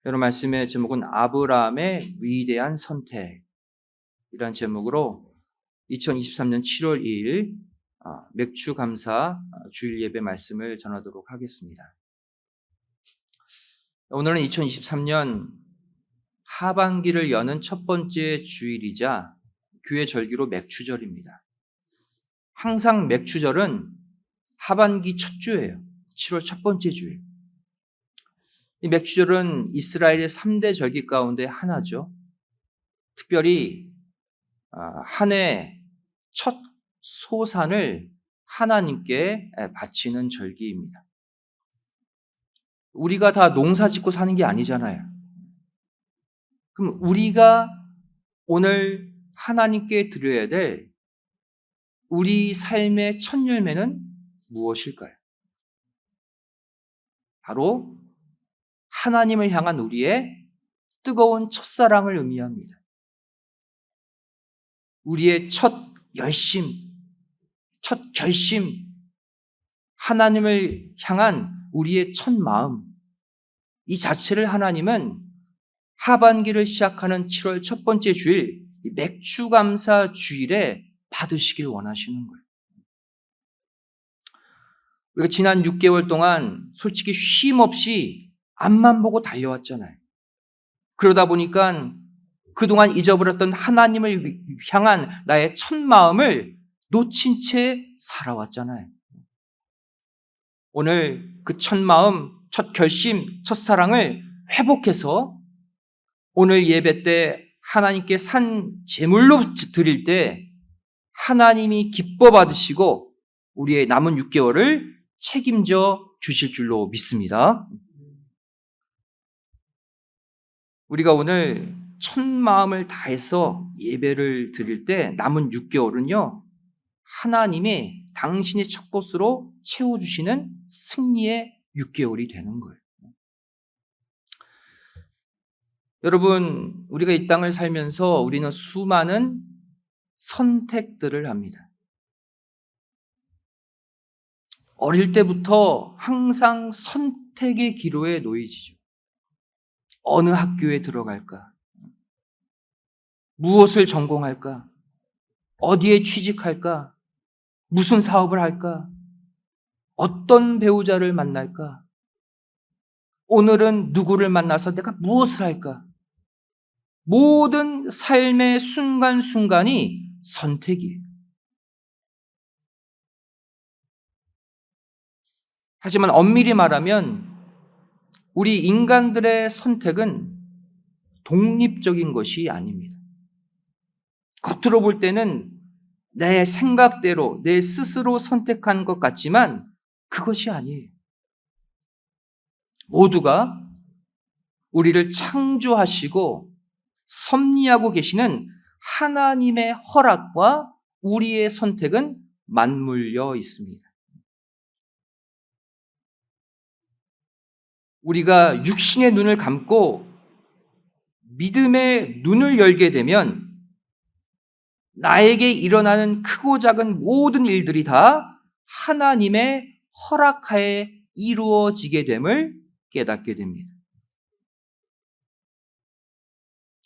여러분 말씀의 제목은 아브라함의 위대한 선택이라는 제목으로 2023년 7월 2일 맥주 감사 주일 예배 말씀을 전하도록 하겠습니다. 오늘은 2023년 하반기를 여는 첫 번째 주일이자 교회 절기로 맥주절입니다. 항상 맥주절은 하반기 첫 주예요. 7월 첫 번째 주일. 이 맥주절은 이스라엘의 3대 절기 가운데 하나죠. 특별히 한 해 첫 소산을 하나님께 바치는 절기입니다. 우리가 다 농사 짓고 사는 게 아니잖아요. 그럼 우리가 오늘 하나님께 드려야 될 우리 삶의 첫 열매는 무엇일까요? 바로 하나님을 향한 우리의 뜨거운 첫사랑을 의미합니다. 우리의 첫 열심, 첫 결심, 하나님을 향한 우리의 첫 마음, 이 자체를 하나님은 하반기를 시작하는 7월 첫 번째 주일, 맥주감사 주일에 받으시길 원하시는 거예요. 우리가 지난 6개월 동안 솔직히 쉼 없이 앞만 보고 달려왔잖아요. 그러다 보니까 그동안 잊어버렸던 하나님을 향한 나의 첫 마음을 놓친 채 살아왔잖아요. 오늘 그 첫 마음, 첫 결심, 첫 사랑을 회복해서 오늘 예배 때 하나님께 산 제물로 드릴 때 하나님이 기뻐 받으시고 우리의 남은 6개월을 책임져 주실 줄로 믿습니다. 우리가 오늘 첫 마음을 다해서 예배를 드릴 때 남은 6개월은요, 하나님이 당신의 첫 것으로 채워주시는 승리의 6개월이 되는 거예요. 여러분, 우리가 이 땅을 살면서 우리는 수많은 선택들을 합니다. 어릴 때부터 항상 선택의 기로에 놓이지죠. 어느 학교에 들어갈까? 무엇을 전공할까? 어디에 취직할까? 무슨 사업을 할까? 어떤 배우자를 만날까? 오늘은 누구를 만나서 내가 무엇을 할까? 모든 삶의 순간순간이 선택이에요. 하지만 엄밀히 말하면 우리 인간들의 선택은 독립적인 것이 아닙니다. 겉으로 볼 때는 내 생각대로 내 스스로 선택한 것 같지만 그것이 아니에요. 모두가 우리를 창조하시고 섭리하고 계시는 하나님의 허락과 우리의 선택은 맞물려 있습니다. 우리가 육신의 눈을 감고 믿음의 눈을 열게 되면 나에게 일어나는 크고 작은 모든 일들이 다 하나님의 허락하에 이루어지게 됨을 깨닫게 됩니다.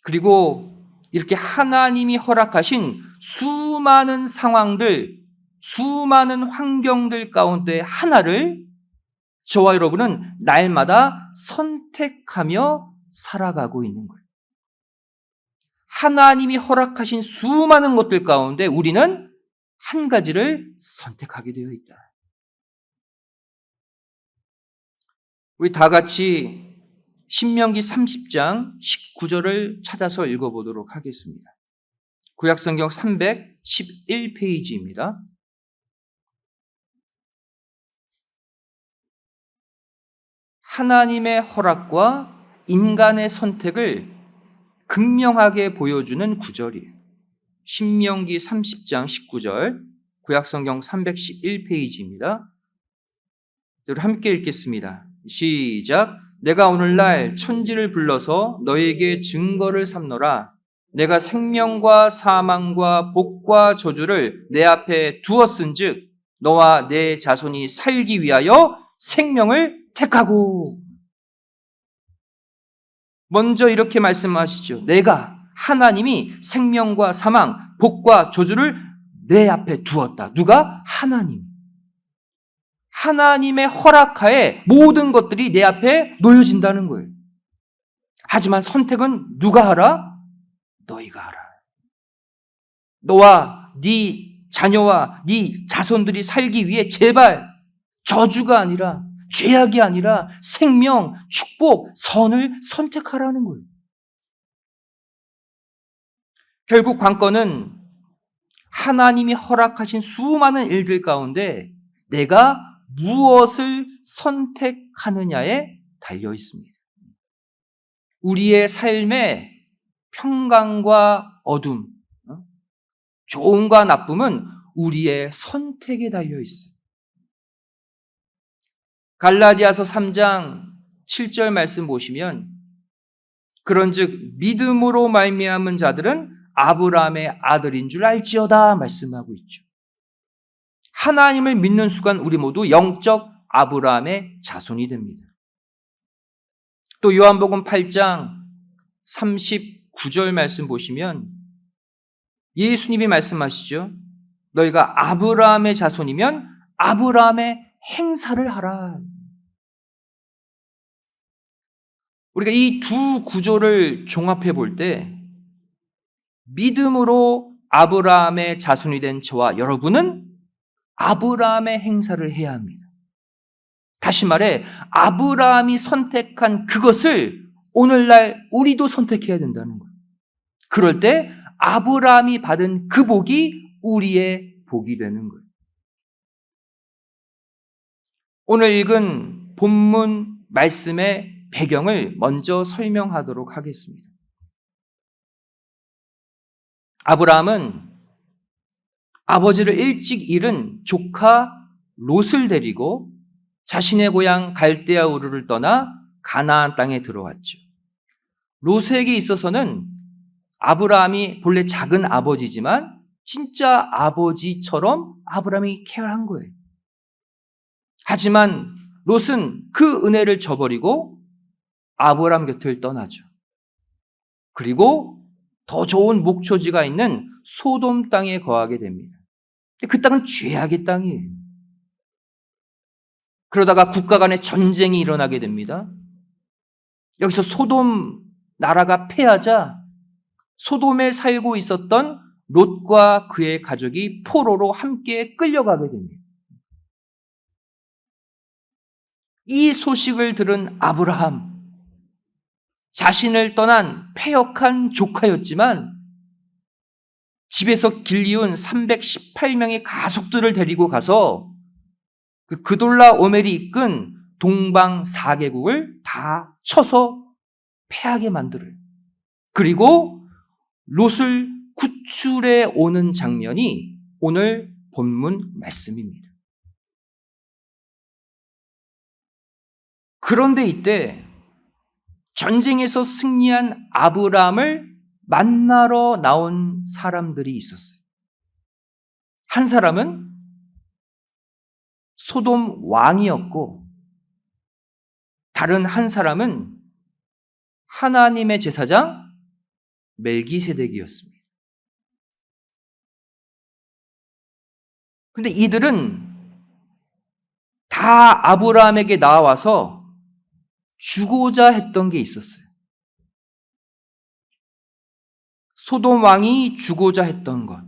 그리고 이렇게 하나님이 허락하신 수많은 상황들, 수많은 환경들 가운데 하나를 저와 여러분은 날마다 선택하며 살아가고 있는 거예요. 하나님이 허락하신 수많은 것들 가운데 우리는 한 가지를 선택하게 되어 있다. 우리 다 같이 신명기 30장 19절을 찾아서 읽어보도록 하겠습니다. 구약성경 311페이지입니다. 하나님의 허락과 인간의 선택을 극명하게 보여주는 구절이에요. 신명기 30장 19절, 구약성경 311페이지입니다. 함께 읽겠습니다. 시작. 내가 오늘날 천지를 불러서 너에게 증거를 삼노라. 내가 생명과 사망과 복과 저주를 내 앞에 두었은즉 너와 내 자손이 살기 위하여 생명을 택하고. 먼저 이렇게 말씀하시죠. 내가 하나님이 생명과 사망, 복과 저주를 내 앞에 두었다. 누가? 하나님. 하나님의 허락하에 모든 것들이 내 앞에 놓여진다는 거예요. 하지만 선택은 누가 하라? 너희가 하라. 너와 네 자녀와 네 자손들이 살기 위해 제발 저주가 아니라, 죄악이 아니라 생명, 축복, 선을 선택하라는 거예요. 결국 관건은 하나님이 허락하신 수많은 일들 가운데 내가 무엇을 선택하느냐에 달려 있습니다. 우리의 삶의 평강과 어둠, 좋음과 나쁨은 우리의 선택에 달려 있어요. 갈라디아서 3장 7절 말씀 보시면 그런즉 믿음으로 말미암은 자들은 아브라함의 아들인 줄 알지어다 말씀하고 있죠. 하나님을 믿는 순간 우리 모두 영적 아브라함의 자손이 됩니다. 또 요한복음 8장 39절 말씀 보시면 예수님이 말씀하시죠. 너희가 아브라함의 자손이면 아브라함의 행사를 하라. 우리가 이 두 구조를 종합해 볼 때 믿음으로 아브라함의 자손이 된 저와 여러분은 아브라함의 행사를 해야 합니다. 다시 말해 아브라함이 선택한 그것을 오늘날 우리도 선택해야 된다는 거예요. 그럴 때 아브라함이 받은 그 복이 우리의 복이 되는 거예요. 오늘 읽은 본문 말씀의 배경을 먼저 설명하도록 하겠습니다. 아브라함은 아버지를 일찍 잃은 조카 롯을 데리고 자신의 고향 갈대아 우르를 떠나 가나안 땅에 들어왔죠. 롯에게 있어서는 아브라함이 본래 작은 아버지지만 진짜 아버지처럼 아브라함이 케어한 거예요. 하지만 롯은 그 은혜를 저버리고 아브라함 곁을 떠나죠. 그리고 더 좋은 목초지가 있는 소돔 땅에 거하게 됩니다. 그 땅은 죄악의 땅이에요. 그러다가 국가 간의 전쟁이 일어나게 됩니다. 여기서 소돔 나라가 패하자 소돔에 살고 있었던 롯과 그의 가족이 포로로 함께 끌려가게 됩니다. 이 소식을 들은 아브라함, 자신을 떠난 패역한 조카였지만 집에서 길리운 318명의 가족들을 데리고 가서 그 그돌라 오멜이 이끈 동방 4개국을 다 쳐서 패하게 만들어요. 그리고 롯을 구출해 오는 장면이 오늘 본문 말씀입니다. 그런데 이때 전쟁에서 승리한 아브라함을 만나러 나온 사람들이 있었어요. 한 사람은 소돔 왕이었고 다른 한 사람은 하나님의 제사장 멜기세덱이었습니다. 그런데 이들은 다 아브라함에게 나와서 주고자 했던 게 있었어요. 소돔 왕이 주고자 했던 것,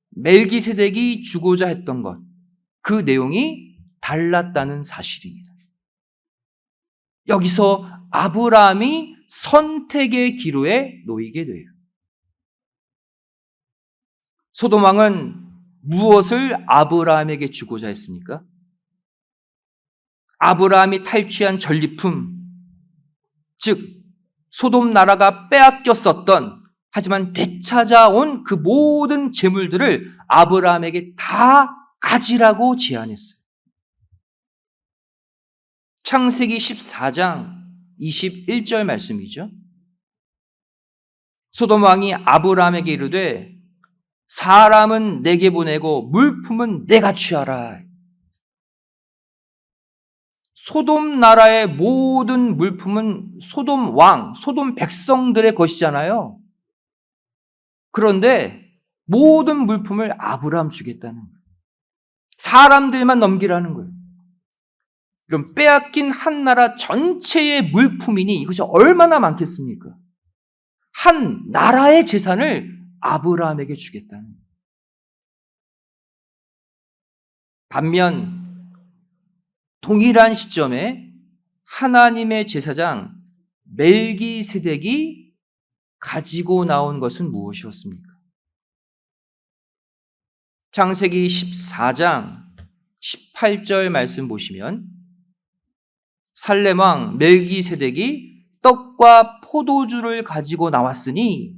멜기세덱이 주고자 했던 것, 그 내용이 달랐다는 사실입니다. 여기서 아브라함이 선택의 기로에 놓이게 돼요. 소돔 왕은 무엇을 아브라함에게 주고자 했습니까? 아브라함이 탈취한 전리품, 즉 소돔 나라가 빼앗겼었던 하지만 되찾아온 그 모든 재물들을 아브라함에게 다 가지라고 제안했어요. 창세기 14장 21절 말씀이죠. 소돔 왕이 아브라함에게 이르되 사람은 내게 보내고 물품은 내가 취하라. 소돔 나라의 모든 물품은 소돔 왕, 소돔 백성들의 것이잖아요. 그런데 모든 물품을 아브라함 주겠다는 거예요. 사람들만 넘기라는 거예요. 그럼 빼앗긴 한 나라 전체의 물품이니 이것이 얼마나 많겠습니까? 한 나라의 재산을 아브라함에게 주겠다는 거예요. 반면 동일한 시점에 하나님의 제사장 멜기세덱이 가지고 나온 것은 무엇이었습니까? 창세기 14장 18절 말씀 보시면 살렘 왕 멜기세덱이 떡과 포도주를 가지고 나왔으니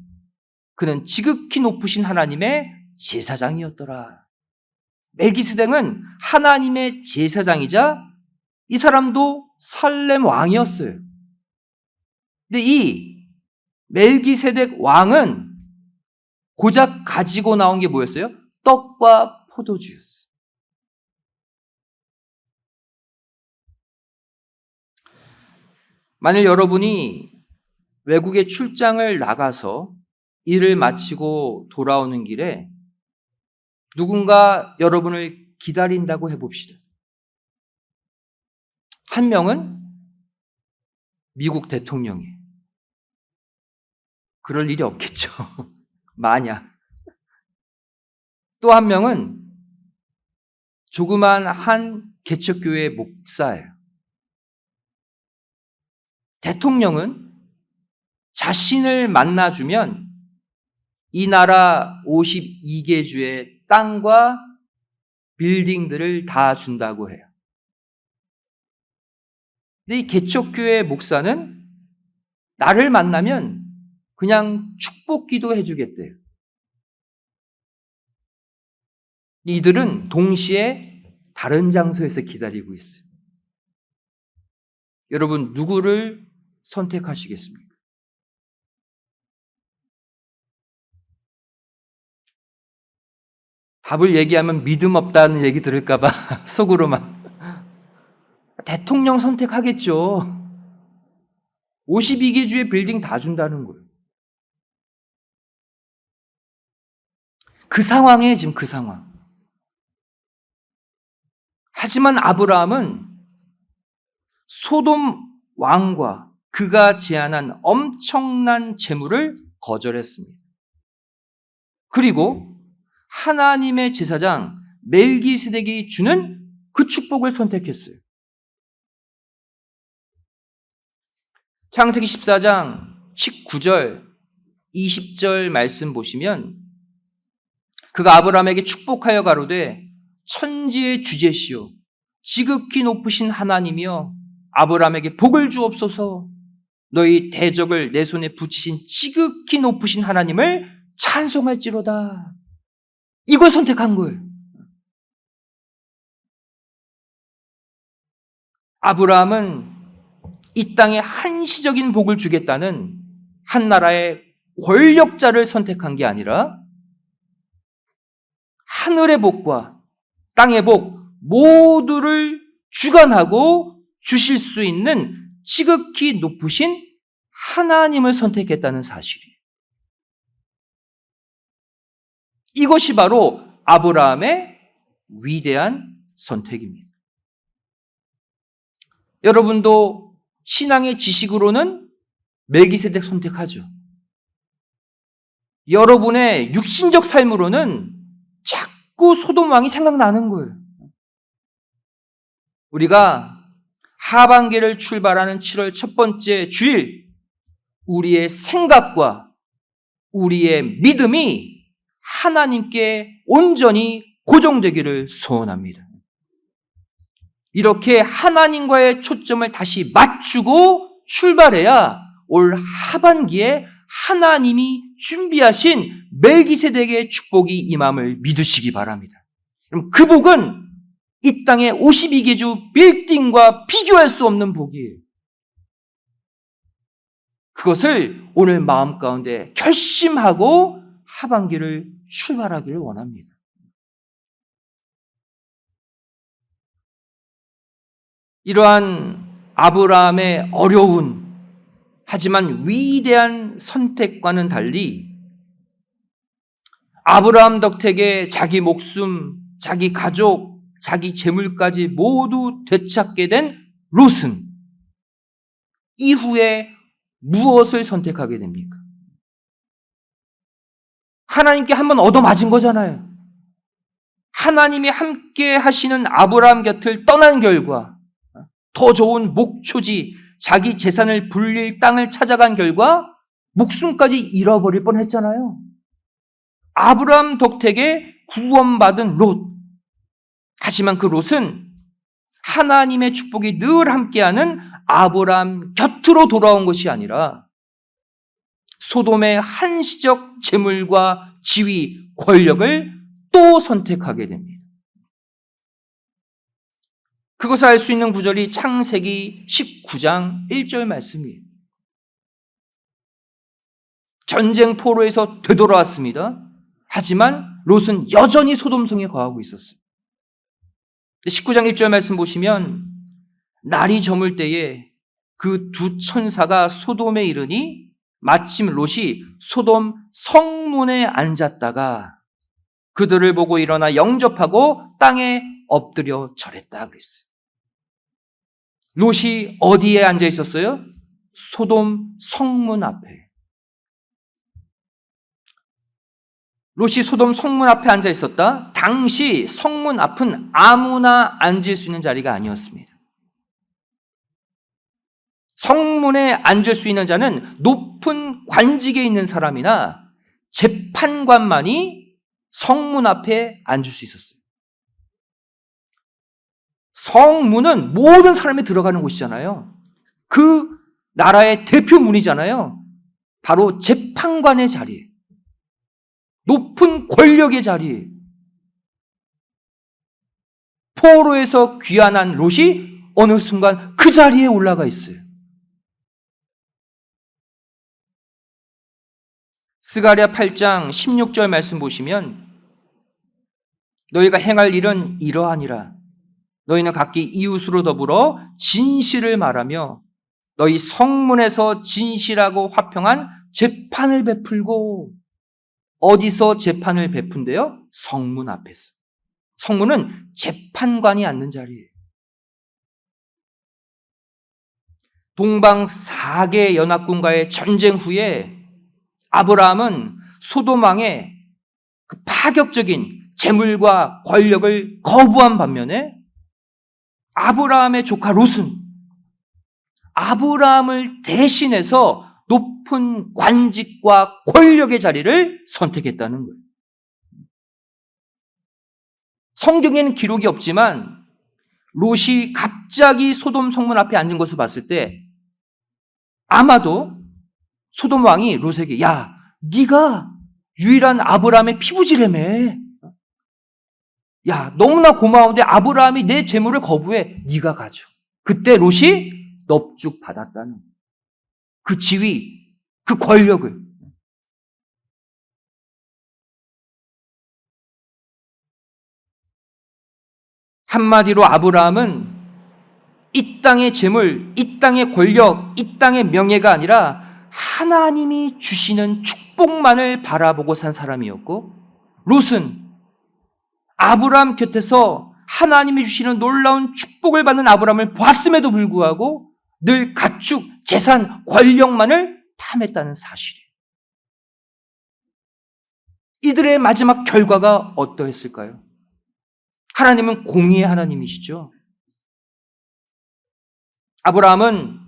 그는 지극히 높으신 하나님의 제사장이었더라. 멜기세덱은 하나님의 제사장이자 이 사람도 살렘 왕이었어요. 근데 이 멜기세덱 왕은 고작 가지고 나온 게 뭐였어요? 떡과 포도주였어요. 만일 여러분이 외국에 출장을 나가서 일을 마치고 돌아오는 길에 누군가 여러분을 기다린다고 해봅시다. 한 명은 미국 대통령이에요. 그럴 일이 없겠죠. 만약. 또 한 명은 조그만 한 개척교회 목사예요. 대통령은 자신을 만나주면 이 나라 52개 주의 땅과 빌딩들을 다 준다고 해요. 근데 이 개척교회 목사는 나를 만나면 그냥 축복기도 해주겠대요. 이들은 동시에 다른 장소에서 기다리고 있어요. 여러분, 누구를 선택하시겠습니까? 답을 얘기하면 믿음 없다는 얘기 들을까봐 속으로만. 대통령 선택하겠죠. 52개 주의 빌딩 다 준다는 거예요. 그 상황이에요, 지금 그 상황. 하지만 아브라함은 소돔 왕과 그가 제안한 엄청난 재물을 거절했습니다. 그리고 하나님의 제사장 멜기세덱이 주는 그 축복을 선택했어요. 창세기 14장 19절, 20절 말씀 보시면 그가 아브라함에게 축복하여 가로되 천지의 주제시오 지극히 높으신 하나님이여 아브라함에게 복을 주옵소서. 너희 대적을 내 손에 붙이신 지극히 높으신 하나님을 찬송할지로다. 이걸 선택한 거예요. 아브라함은 이 땅에 한시적인 복을 주겠다는 한 나라의 권력자를 선택한 게 아니라 하늘의 복과 땅의 복 모두를 주관하고 주실 수 있는 지극히 높으신 하나님을 선택했다는 사실이에요. 이것이 바로 아브라함의 위대한 선택입니다. 여러분도 신앙의 지식으로는 멜기세덱 선택하죠. 여러분의 육신적 삶으로는 자꾸 소돔 왕이 생각나는 거예요. 우리가 하반기를 출발하는 7월 첫 번째 주일, 우리의 생각과 우리의 믿음이 하나님께 온전히 고정되기를 소원합니다. 이렇게 하나님과의 초점을 다시 맞추고 출발해야 올 하반기에 하나님이 준비하신 멜기세덱의 축복이 임함을 믿으시기 바랍니다. 그럼 그 복은 이 땅의 52개 주 빌딩과 비교할 수 없는 복이에요. 그것을 오늘 마음 가운데 결심하고 하반기를 출발하기를 원합니다. 이러한 아브라함의 어려운 하지만 위대한 선택과는 달리 아브라함 덕택에 자기 목숨, 자기 가족, 자기 재물까지 모두 되찾게 된 롯은 이후에 무엇을 선택하게 됩니까? 하나님께 한번 얻어맞은 거잖아요. 하나님이 함께 하시는 아브라함 곁을 떠난 결과 더 좋은 목초지, 자기 재산을 불릴 땅을 찾아간 결과 목숨까지 잃어버릴 뻔했잖아요. 아브라함 덕택에 구원받은 롯. 하지만 그 롯은 하나님의 축복이 늘 함께하는 아브라함 곁으로 돌아온 것이 아니라 소돔의 한시적 재물과 지위, 권력을 또 선택하게 됩니다. 그것을 알 수 있는 구절이 창세기 19장 1절 말씀이에요. 전쟁 포로에서 되돌아왔습니다. 하지만 롯은 여전히 소돔성에 거하고 있었어요. 19장 1절 말씀 보시면 날이 저물 때에 그 두 천사가 소돔에 이르니 마침 롯이 소돔 성문에 앉았다가 그들을 보고 일어나 영접하고 땅에 엎드려 절했다 그랬어요. 롯이 어디에 앉아 있었어요? 소돔 성문 앞에. 롯이 소돔 성문 앞에 앉아 있었다. 당시 성문 앞은 아무나 앉을 수 있는 자리가 아니었습니다. 성문에 앉을 수 있는 자는 높은 관직에 있는 사람이나 재판관만이 성문 앞에 앉을 수 있었어요. 성문은 모든 사람이 들어가는 곳이잖아요. 그 나라의 대표문이잖아요. 바로 재판관의 자리에, 높은 권력의 자리에 포로에서 귀환한 롯이 어느 순간 그 자리에 올라가 있어요. 스가랴 8장 16절 말씀 보시면 너희가 행할 일은 이러하니라. 너희는 각기 이웃으로 더불어 진실을 말하며 너희 성문에서 진실하고 화평한 재판을 베풀고. 어디서 재판을 베푼대요? 성문 앞에서. 성문은 재판관이 앉는 자리예요. 동방 4개 연합군과의 전쟁 후에 아브라함은 소돔 왕의 그 파격적인 재물과 권력을 거부한 반면에 아브라함의 조카 롯은 아브라함을 대신해서 높은 관직과 권력의 자리를 선택했다는 거예요. 성경에는 기록이 없지만 롯이 갑자기 소돔 성문 앞에 앉은 것을 봤을 때 아마도 소돔 왕이 롯에게 야, 네가 유일한 아브라함의 피부지라며. 야, 너무나 고마운데 아브라함이 내 재물을 거부해. 네가 가져. 그때 롯이 넙죽 받았다는 그 지위, 그 권력을. 한마디로 아브라함은 이 땅의 재물, 이 땅의 권력, 이 땅의 명예가 아니라 하나님이 주시는 축복만을 바라보고 산 사람이었고, 롯은 아브라함 곁에서 하나님이 주시는 놀라운 축복을 받는 아브라함을 봤음에도 불구하고 늘 가축, 재산, 권력만을 탐했다는 사실이에요. 이들의 마지막 결과가 어떠했을까요? 하나님은 공의의 하나님이시죠. 아브라함은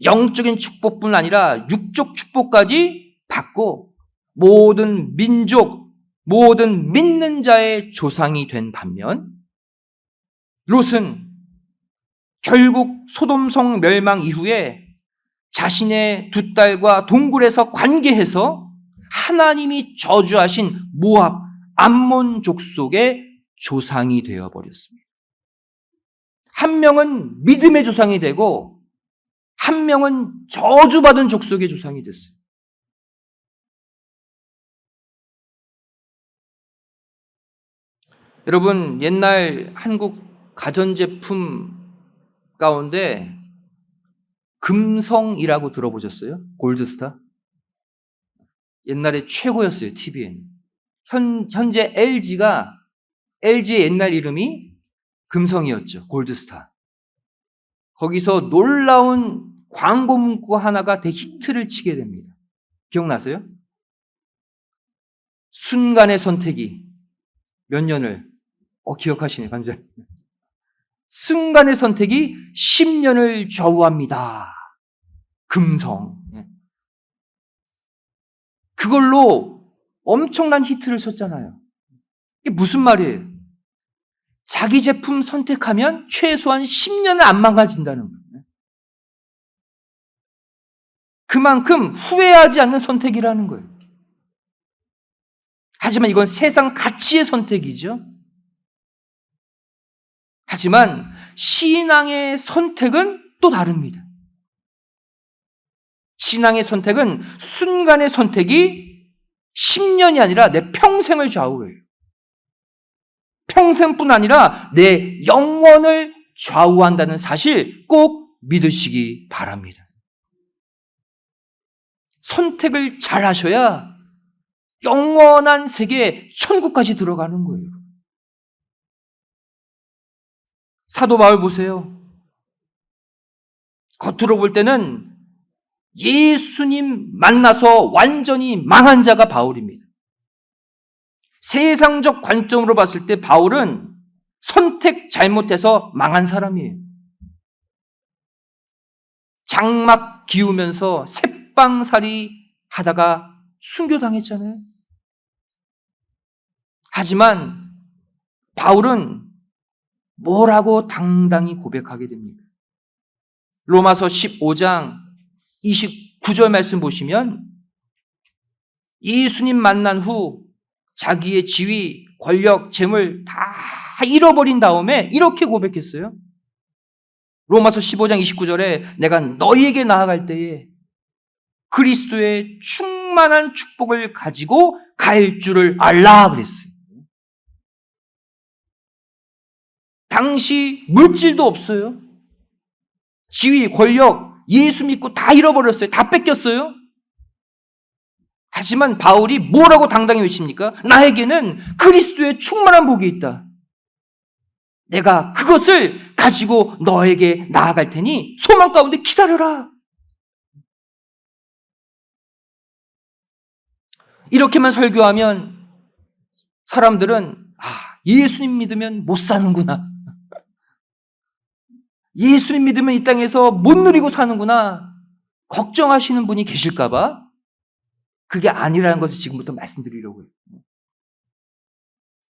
영적인 축복뿐 아니라 육적 축복까지 받고 모든 민족, 모든 믿는 자의 조상이 된 반면 롯은 결국 소돔성 멸망 이후에 자신의 두 딸과 동굴에서 관계해서 하나님이 저주하신 모압, 암몬 족속의 조상이 되어버렸습니다. 한 명은 믿음의 조상이 되고 한 명은 저주받은 족속의 조상이 됐어요. 여러분, 옛날 한국 가전제품 가운데 금성이라고 들어보셨어요? 골드스타? 옛날에 최고였어요, TVN. 현재 LG의 옛날 이름이 금성이었죠, 골드스타. 거기서 놀라운 광고 문구 하나가 대히트를 치게 됩니다. 기억나세요? 순간의 선택이 몇 년을 기억하시네, 감사합니다. 순간의 선택이 10년을 좌우합니다. 금성. 그걸로 엄청난 히트를 쳤잖아요. 이게 무슨 말이에요? 자기 제품 선택하면 최소한 10년을 안 망가진다는 거예요. 그만큼 후회하지 않는 선택이라는 거예요. 하지만 이건 세상 가치의 선택이죠. 하지만 신앙의 선택은 또 다릅니다. 신앙의 선택은 순간의 선택이 10년이 아니라 내 평생을 좌우해요. 평생뿐 아니라 내 영혼을 좌우한다는 사실 꼭 믿으시기 바랍니다. 선택을 잘 하셔야 영원한 세계 천국까지 들어가는 거예요. 사도 바울 보세요. 겉으로 볼 때는 예수님 만나서 완전히 망한 자가 바울입니다. 세상적 관점으로 봤을 때 바울은 선택 잘못해서 망한 사람이에요. 장막 기우면서 새빵살이 하다가 순교당했잖아요. 하지만 바울은 뭐라고 당당히 고백하게 됩니까? 로마서 15장 29절 말씀 보시면 예수님 만난 후 자기의 지위, 권력, 재물 다 잃어버린 다음에 이렇게 고백했어요. 로마서 15장 29절에 내가 너희에게 나아갈 때에 그리스도의 충만한 축복을 가지고 갈 줄을 알라 그랬어요. 당시 물질도 없어요. 지위, 권력, 예수 믿고 다 잃어버렸어요. 다 뺏겼어요. 하지만 바울이 뭐라고 당당히 외칩니까? 나에게는 그리스도의 충만한 복이 있다. 내가 그것을 가지고 너에게 나아갈 테니 소망 가운데 기다려라. 이렇게만 설교하면 사람들은 예수님 믿으면 못 사는구나. 예수님 믿으면 이 땅에서 못 누리고 사는구나. 걱정하시는 분이 계실까 봐 그게 아니라는 것을 지금부터 말씀드리려고 해요.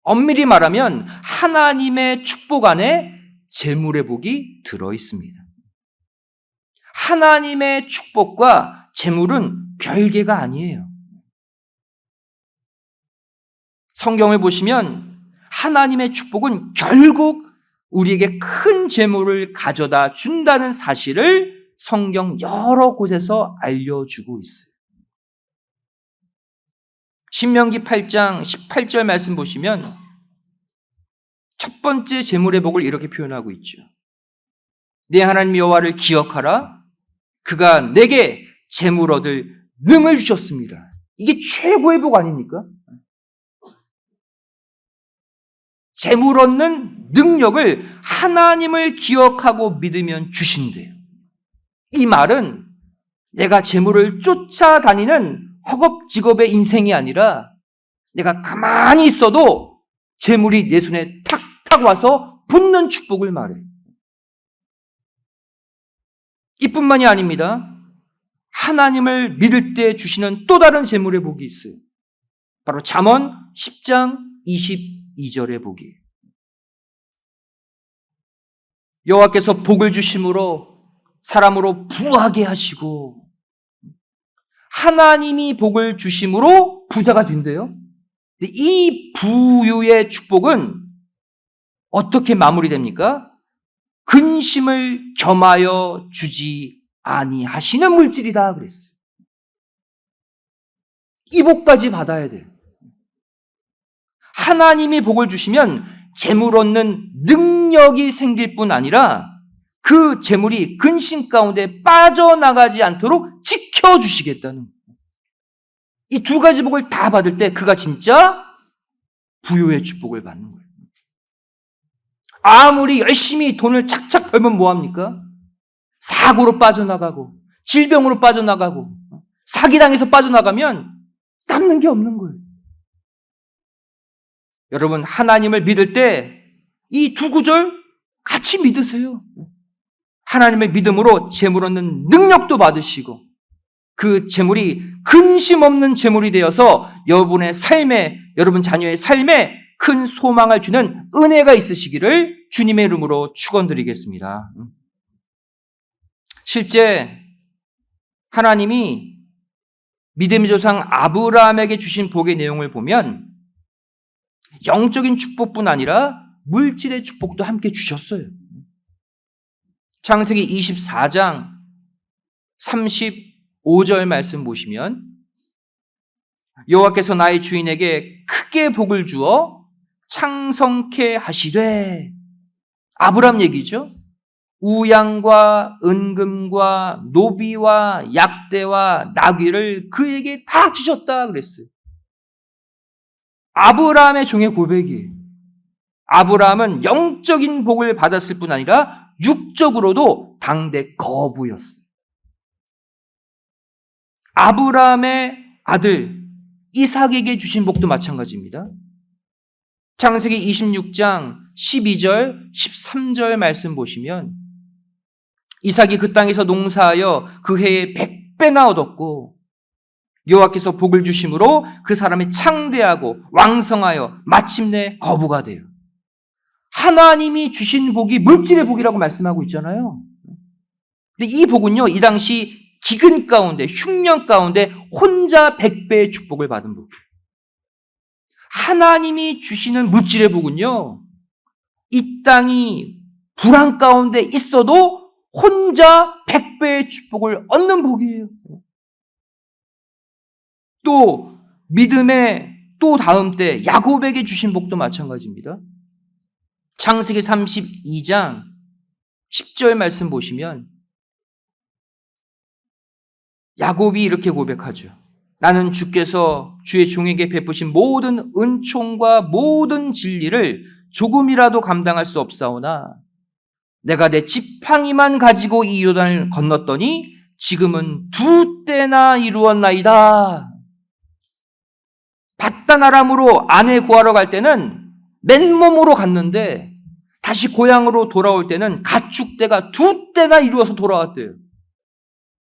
엄밀히 말하면 하나님의 축복 안에 재물의 복이 들어 있습니다. 하나님의 축복과 재물은 별개가 아니에요. 성경을 보시면 하나님의 축복은 결국 우리에게 큰 재물을 가져다 준다는 사실을 성경 여러 곳에서 알려주고 있어요. 신명기 8장 18절 말씀 보시면 첫 번째 재물의 복을 이렇게 표현하고 있죠. 내 하나님 여호와를 기억하라. 그가 내게 재물 얻을 능을 주셨습니다. 이게 최고의 복 아닙니까? 재물 얻는 능력을 하나님을 기억하고 믿으면 주신대요. 이 말은 내가 재물을 쫓아다니는 허겁지겁의 인생이 아니라 내가 가만히 있어도 재물이 내 손에 탁탁 와서 붙는 축복을 말해요. 이뿐만이 아닙니다. 하나님을 믿을 때 주시는 또 다른 재물의 복이 있어요. 바로 잠언 10장 22절의 복이에요. 여호와께서 복을 주심으로 사람으로 부하게 하시고 하나님이 복을 주심으로 부자가 된대요. 이 부유의 축복은 어떻게 마무리됩니까? 근심을 겸하여 주지 아니하시는 물질이다 그랬어요. 이 복까지 받아야 돼요. 하나님이 복을 주시면 재물 얻는 능력이 생길 뿐 아니라 그 재물이 근심 가운데 빠져나가지 않도록 지켜주시겠다는 거예요. 이 두 가지 복을 다 받을 때 그가 진짜 부요의 축복을 받는 거예요. 아무리 열심히 돈을 착착 벌면 뭐합니까? 사고로 빠져나가고 질병으로 빠져나가고 사기당해서 빠져나가면 남는 게 없는 거예요. 여러분, 하나님을 믿을 때 이 두 구절 같이 믿으세요. 하나님의 믿음으로 재물 얻는 능력도 받으시고 그 재물이 근심 없는 재물이 되어서 여러분의 삶에, 여러분 자녀의 삶에 큰 소망을 주는 은혜가 있으시기를 주님의 이름으로 축원드리겠습니다. 실제 하나님이 믿음의 조상 아브라함에게 주신 복의 내용을 보면 영적인 축복뿐 아니라 물질의 축복도 함께 주셨어요. 창세기 24장 35절 말씀 보시면 여호와께서 나의 주인에게 크게 복을 주어 창성케 하시되, 아브람 얘기죠. 우양과 은금과 노비와 약대와 나귀를 그에게 다 주셨다 그랬어요. 아브라함의 종의 고백이에요. 아브라함은 영적인 복을 받았을 뿐 아니라 육적으로도 당대 거부였어요. 아브라함의 아들 이삭에게 주신 복도 마찬가지입니다. 창세기 26장 12절, 13절 말씀 보시면 이삭이 그 땅에서 농사하여 그 해에 100배나 얻었고 여호와께서 복을 주심으로 그 사람이 창대하고 왕성하여 마침내 거부가 돼요. 하나님이 주신 복이 물질의 복이라고 말씀하고 있잖아요. 근데 이 복은요, 이 당시 기근 가운데, 흉년 가운데 혼자 100배의 축복을 받은 복이에요. 하나님이 주시는 물질의 복은요, 이 땅이 불안 가운데 있어도 혼자 100배의 축복을 얻는 복이에요. 또 믿음의 또 다음 때 야곱에게 주신 복도 마찬가지입니다. 창세기 32장 10절 말씀 보시면 야곱이 이렇게 고백하죠. 나는 주께서 주의 종에게 베푸신 모든 은총과 모든 진리를 조금이라도 감당할 수 없사오나 내가 내 지팡이만 가지고 이 요단을 건넜더니 지금은 2때나 이루었나이다. 밧단 아람으로 아내 구하러 갈 때는 맨몸으로 갔는데 다시 고향으로 돌아올 때는 가축대가 2때나 이루어서 돌아왔대요.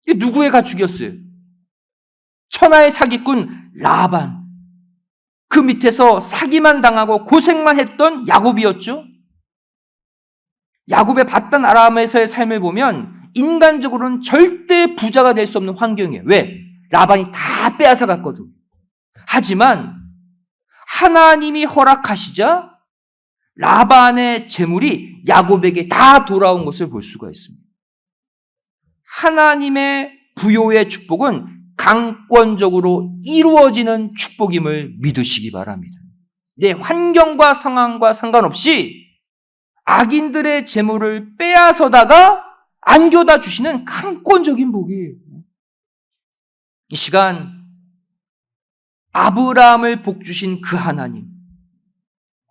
이게 누구의 가축이었어요? 천하의 사기꾼 라반. 그 밑에서 사기만 당하고 고생만 했던 야곱이었죠. 야곱의 밧단 아람에서의 삶을 보면 인간적으로는 절대 부자가 될 수 없는 환경이에요. 왜? 라반이 다 빼앗아 갔거든. 하지만 하나님이 허락하시자 라반의 재물이 야곱에게 다 돌아온 것을 볼 수가 있습니다. 하나님의 부요의 축복은 강권적으로 이루어지는 축복임을 믿으시기 바랍니다. 내 환경과 상황과 상관없이 악인들의 재물을 빼앗아다가 안겨다 주시는 강권적인 복이에요. 이 시간 아브라함을 복주신 그 하나님,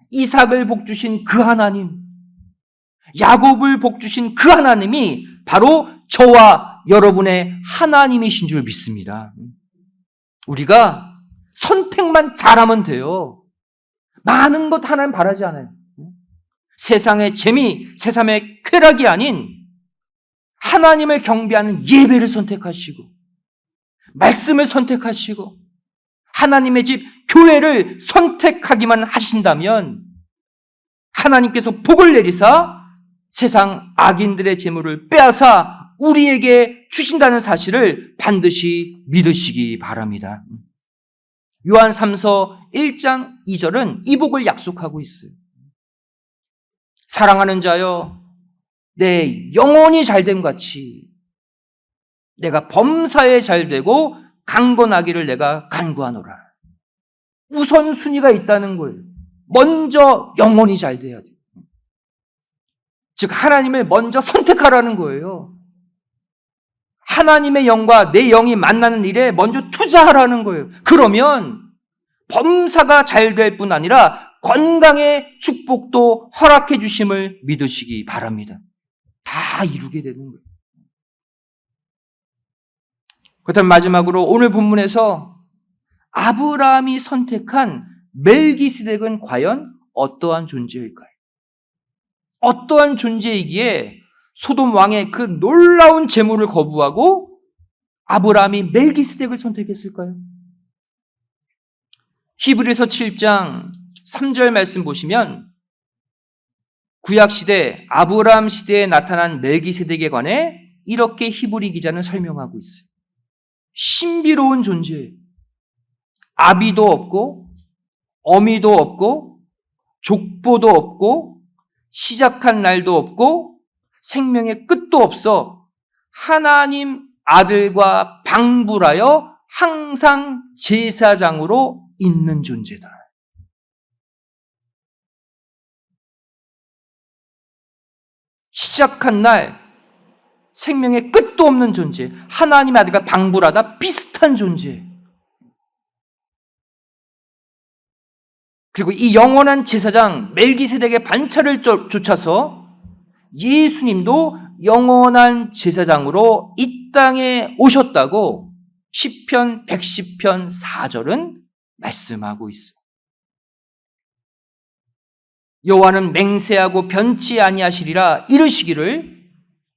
이삭을 복주신 그 하나님, 야곱을 복주신 그 하나님이 바로 저와 여러분의 하나님이신 줄 믿습니다. 우리가 선택만 잘하면 돼요. 많은 것 하나는 바라지 않아요. 세상의 재미, 세상의 쾌락이 아닌 하나님을 경배하는 예배를 선택하시고 말씀을 선택하시고 하나님의 집 교회를 선택하기만 하신다면 하나님께서 복을 내리사 세상 악인들의 재물을 빼앗아 우리에게 주신다는 사실을 반드시 믿으시기 바랍니다. 요한 3서 1장 2절은 이 복을 약속하고 있어요. 사랑하는 자여, 내 영혼이 잘됨 같이 내가 범사에 잘되고 강건하기를 내가 간구하노라. 우선순위가 있다는 거예요. 먼저 영혼이 잘 돼야 돼요. 즉 하나님을 먼저 선택하라는 거예요. 하나님의 영과 내 영이 만나는 일에 먼저 투자하라는 거예요. 그러면 범사가 잘 될 뿐 아니라 건강의 축복도 허락해 주심을 믿으시기 바랍니다. 다 이루게 되는 거예요. 그렇다면 마지막으로 오늘 본문에서 아브라함이 선택한 멜기세덱은 과연 어떠한 존재일까요? 어떠한 존재이기에 소돔 왕의 그 놀라운 재물을 거부하고 아브라함이 멜기세덱을 선택했을까요? 히브리서 7장 3절 말씀 보시면 구약시대 아브라함 시대에 나타난 멜기세덱에 관해 이렇게 히브리 기자는 설명하고 있어요. 신비로운 존재, 아비도 없고 어미도 없고 족보도 없고 시작한 날도 없고 생명의 끝도 없어 하나님 아들과 방불하여 항상 제사장으로 있는 존재다. 시작한 날 생명의 끝도 없는 존재, 하나님 아들과 방불하다 비슷한 존재. 그리고 이 영원한 제사장 멜기세덱의 반차를 쫓아서 예수님도 영원한 제사장으로 이 땅에 오셨다고 시편 110편 4절은 말씀하고 있어요. 여호와는 맹세하고 변치 아니하시리라 이르시기를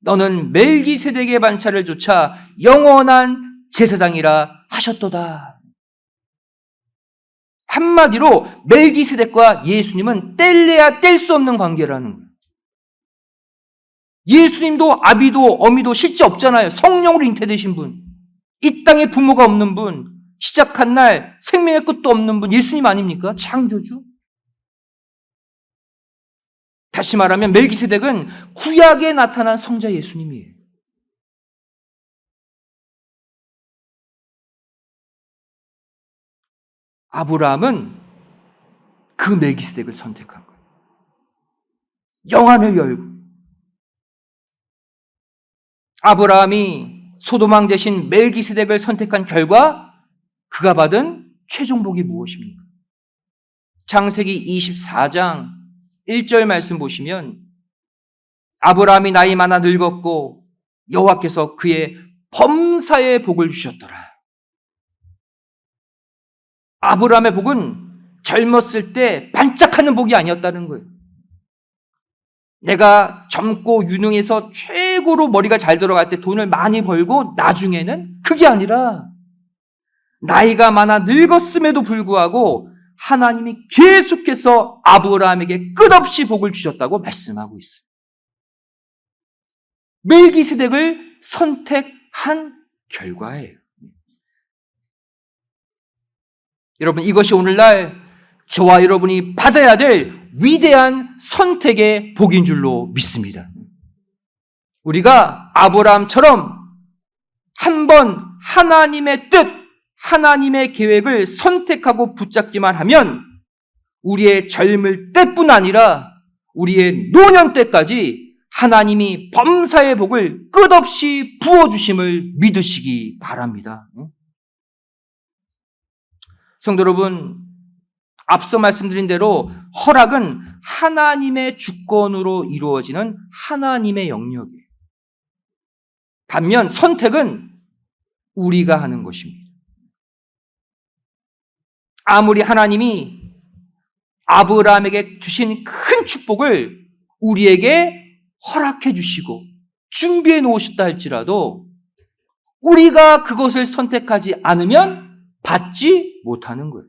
너는 멜기세덱의 반차를 쫓아 영원한 제사장이라 하셨도다. 한마디로 멜기세덱과 예수님은 뗄래야 뗄 수 없는 관계라는 거예요. 예수님도 아비도 어미도 실제 없잖아요. 성령으로 잉태되신 분, 이 땅에 부모가 없는 분, 시작한 날 생명의 끝도 없는 분, 예수님 아닙니까? 창조주. 다시 말하면 멜기세덱은 구약에 나타난 성자 예수님이에요. 아브라함은 그 멜기세덱을 선택한 거예요. 영안을 열고 아브라함이 소돔왕 대신 멜기세덱을 선택한 결과 그가 받은 최종 복이 무엇입니까? 창세기 24장 1절 말씀 보시면 아브라함이 나이 많아 늙었고 여호와께서 그의 범사의 복을 주셨더라. 아브라함의 복은 젊었을 때 반짝하는 복이 아니었다는 거예요. 내가 젊고 유능해서 최고로 머리가 잘 들어갈 때 돈을 많이 벌고 나중에는 그게 아니라 나이가 많아 늙었음에도 불구하고 하나님이 계속해서 아브라함에게 끝없이 복을 주셨다고 말씀하고 있어요. 멜기세덱을 선택한 결과예요. 여러분, 이것이 오늘날 저와 여러분이 받아야 될 위대한 선택의 복인 줄로 믿습니다. 우리가 아브라함처럼 한번 하나님의 뜻, 하나님의 계획을 선택하고 붙잡기만 하면 우리의 젊을 때뿐 아니라 우리의 노년 때까지 하나님이 범사의 복을 끝없이 부어주심을 믿으시기 바랍니다. 성도 여러분, 앞서 말씀드린 대로 허락은 하나님의 주권으로 이루어지는 하나님의 영역이에요. 반면 선택은 우리가 하는 것입니다. 아무리 하나님이 아브라함에게 주신 큰 축복을 우리에게 허락해 주시고 준비해 놓으셨다 할지라도 우리가 그것을 선택하지 않으면 받지 못하는 거예요.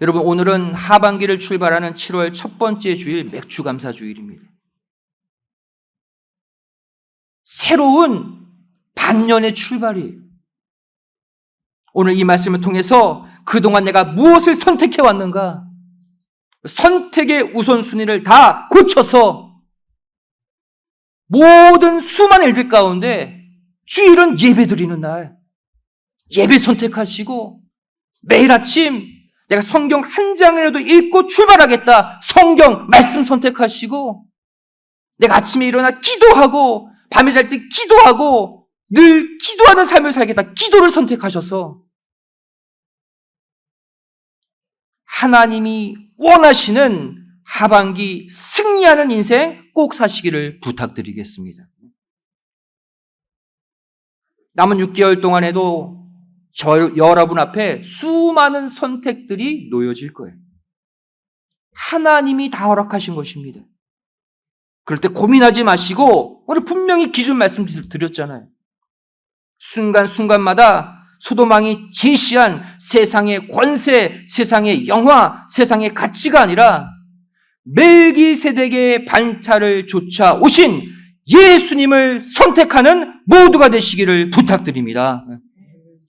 여러분, 오늘은 하반기를 출발하는 7월 첫 번째 주일 맥주감사 주일입니다. 새로운 반년의 출발이에요. 오늘 이 말씀을 통해서 그동안 내가 무엇을 선택해 왔는가? 선택의 우선순위를 다 고쳐서 모든 수많은 일들 가운데 주일은 예배 드리는 날, 예배 선택하시고 매일 아침 내가 성경 한 장이라도 읽고 출발하겠다. 성경 말씀 선택하시고 내가 아침에 일어나 기도하고 밤에 잘 때 기도하고 늘 기도하는 삶을 살겠다. 기도를 선택하셔서 하나님이 원하시는 하반기 승리하는 인생 꼭 사시기를 부탁드리겠습니다. 남은 6개월 동안에도 여러분 앞에 수많은 선택들이 놓여질 거예요. 하나님이 다 허락하신 것입니다. 그럴 때 고민하지 마시고 오늘 분명히 기준 말씀드렸잖아요. 순간순간마다 소돔왕이 제시한 세상의 권세, 세상의 영화, 세상의 가치가 아니라 멜기세덱의 반차를 쫓아 오신 예수님을 선택하는 모두가 되시기를 부탁드립니다.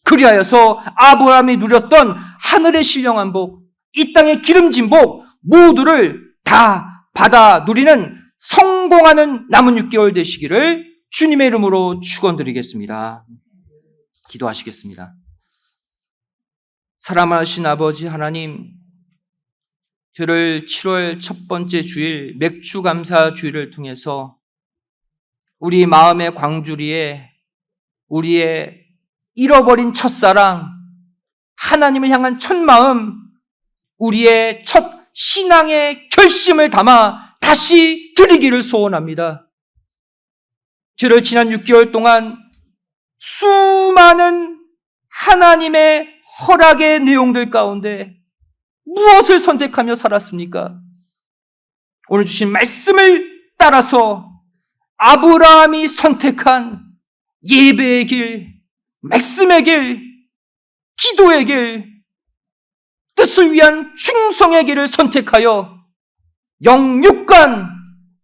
그리하여서 아브라함이 누렸던 하늘의 신령한 복, 이 땅의 기름진 복 모두를 다 받아 누리는 성공하는 남은 6개월 되시기를 주님의 이름으로 축원드리겠습니다. 기도하시겠습니다. 사랑하신 아버지 하나님, 저를 7월 첫 번째 주일 맥주 감사 주일을 통해서 우리 마음의 광주리에 우리의 잃어버린 첫사랑, 하나님을 향한 첫 마음, 우리의 첫 신앙의 결심을 담아 다시 드리기를 소원합니다. 저를 지난 6개월 동안 수많은 하나님의 허락의 내용들 가운데 무엇을 선택하며 살았습니까? 오늘 주신 말씀을 따라서 아브라함이 선택한 예배의 길, 말씀의 길, 기도의 길, 뜻을 위한 충성의 길을 선택하여 영육간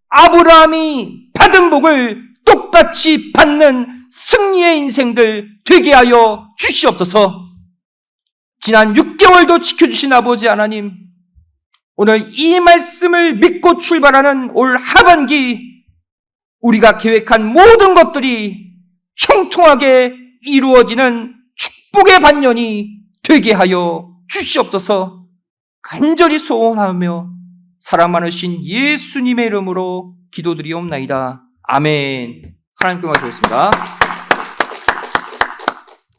아브라함이 받은 복을 똑같이 받는 승리의 인생들 되게 하여 주시옵소서. 지난 6개월도 지켜주신 아버지 하나님, 오늘 이 말씀을 믿고 출발하는 올 하반기 우리가 계획한 모든 것들이 형통하게 이루어지는 축복의 반년이 되게 하여 주시옵소서. 간절히 소원하며 사랑 많으신 예수님의 이름으로 기도드리옵나이다. 아멘. 하나님께 말씀드렸습니다.